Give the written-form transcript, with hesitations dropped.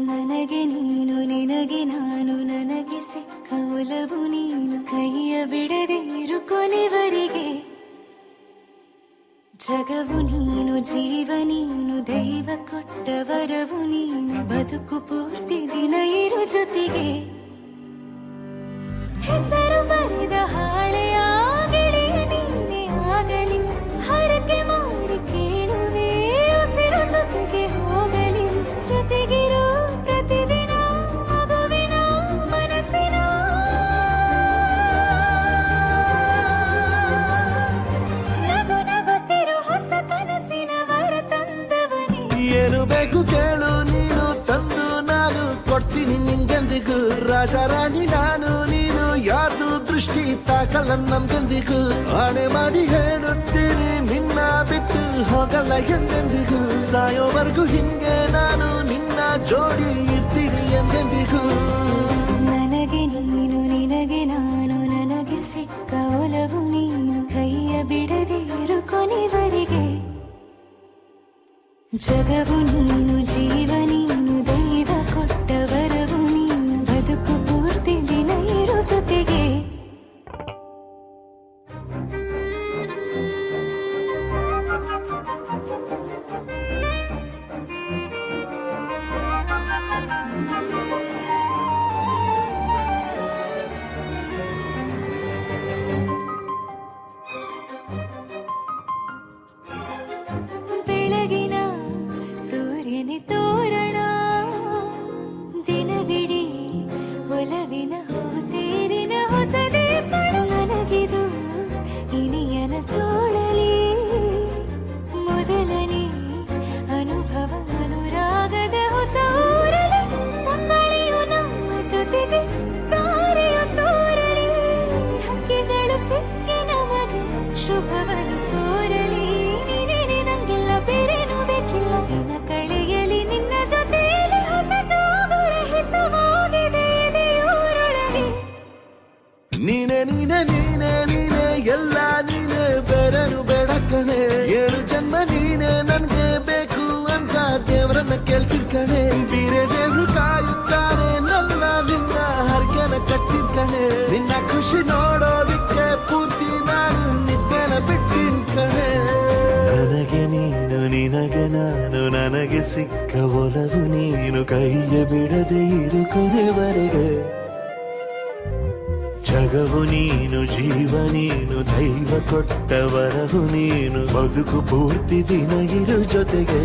ನನಗೆ ನೀನು ನಿನಗೆ ನಾನು ನನಗೆ ಸಿಕ್ಕ ಒಲವು ನೀನು ಕೈಯ ಬಿಡದೆ ಇರು ಕೊನೆವರೆಗೆ ಜಗವು ನೀನು ಜೀವ ನೀನು ದೈವ ಕೊಟ್ಟ ವರವು ನೀನು ಬದುಕು ಪೂರ್ತಿ ದಿನ ಇರು ಜೊತೆಗೆ ಹೆಸರು ಬರೆದ ಹಾಳೆಯಾಗಲಿ ನೀನೇ ಆಗಲಿ ಹರಕೆ ಮಾಡಿ ಕೇಳುವೆ ಉಸಿರು ಜೊತೆಗೆ ಹೋಗಲಿ ಜೊತೆಗಿರೋ ಪ್ರತಿದಿನ ಮಗುವಿನ ಮನಸ್ಸಿನ ನಗು ನಗುತ್ತಿರೋ ಹೊಸ ಕನಸಿನ ವರ ತಂದವನೇ ಏನು ಬೇಕು ಕೇಳು ನೀನು ತಂದು ನಾನು ಕೊಡ್ತೀನಿ ನಿಂಗೆಂದಿಗೂ ರಾಜ ರಾಣಿ ನಾನು ನೀನು ಯಾರ್ದು ದೃಷ್ಟಿ ತಾಕಲ್ಲ ನಮ್ಗೆಂದಿಗೂ ಆಣೆ ಮಾಡಿ ಹೇಳುತ್ತೀನಿ ನಿನ್ನ ಬಿಟ್ಟು ಹೋಗಲ್ಲ ಎಂದೆಂದಿಗೂ ಸಾಯೋವರೆಗೂ ಹಿಂಗೆ ನಾನು ನಿನ್ನ ಜೋಡಿ ಇರ್ತೀನಿ ಎಂದೆಂದಿಗೂ ನನಗೆ ನೀನು ನಿನಗೆ ನಾನು ನನಗೆ ಸಿಕ್ಕ ಒಲವು ನೀನು ಕೈಯ ಬಿಡದೆ ಇರು ಕೊನೆವರೆಗೆ ಜಗವು ನೀನು ಜೀವ ನೀನು ದೈವ ಕೊಟ್ಟ ವರವು ನೀನು ಬದುಕು ಪೂರ್ತಿ ದಿನ ಇರು ಜೊತೆಗೆ ಬೆಳಗಿನ ಸೂರ್ಯನೇ ತೋರಣ ದಿನವಿಡೀ ಒಲವಿನ ಹೋತೇರಿನ ಹೊಸದೇ ಪಡು ನನಗಿದು ಇನಿಯನ ತೋಳಲಿ ಮೊದಲನೇ ಅನುಭವ ಅನುರಾಗದ ಹೊಸ ಊರಲಿ ತಂಗಳಿಯು ನಮ್ಮ ಜೊತೆಗೆ ತಾರೆಯ ತೋರಲಿ ಹಕ್ಕಿಗಳು ಸಿಕ್ಕಿ ನಮಗೆ ಶುಭವನ್ನು ಕೋರಲಿ ನೀನೇ ನಂಗೆಲ್ಲ ಬೇರೇನು ಬೇಕಿಲ್ಲ ದಿನ ಕಳೆಯಲಿ ನಿನ್ನ ಜೊತೆಯಲ್ಲಿ ಹೊಸ ಜೋಗುಳ ಹಿತವಾಗಿದೆ ಎದೆಯೂರೊಳಗೆ ನೀನೆ ನೀನೆ ನೀನೆ ನೀನೆ ಎಲ್ಲ ನೀನೆ ಬೇರೆನು ಬೇಡ ಕಣೆ ಏಳು ಜನ್ಮ ನೀನೆ ನನ್ಗೆ ಬೇಕು ಅಂತ ದೇವರನ್ನ ಕೇಳ್ತೀನಿ ಕಣೆ ಬೇರೆ ದೇವ್ರು ಕಾಯುತ್ತಾರೆ ನನ್ನ ನಿನ್ನ ಹರ್ಗೆನ ಕಟ್ಟಿನ ಕಣೆ ನಿನ್ನ ಖುಷಿ ನೋಡೋದಿಕ್ಕೆ ಪೂರ್ತಿ ನಾನು ನಿದ್ದೆನ ಬಿಟ್ಟಿನ ಕಣೆ ನನಗೆ ನೀನು ನಿನಗೆ ನಾನು ನನಗೆ ಸಿಕ್ಕ ಒಲವು ನೀನು ಕೈಯ ಬಿಡದೆ ಇರು ಕೊನೆವರೆಗೆ ಜಗವು ನೀನು ಜೀವ ನೀನು ದೈವ ಕೊಟ್ಟ ವರವು ನೀನು ಬದುಕು ಪೂರ್ತಿ ದಿನ ಇರು ಜೊತೆಗೆ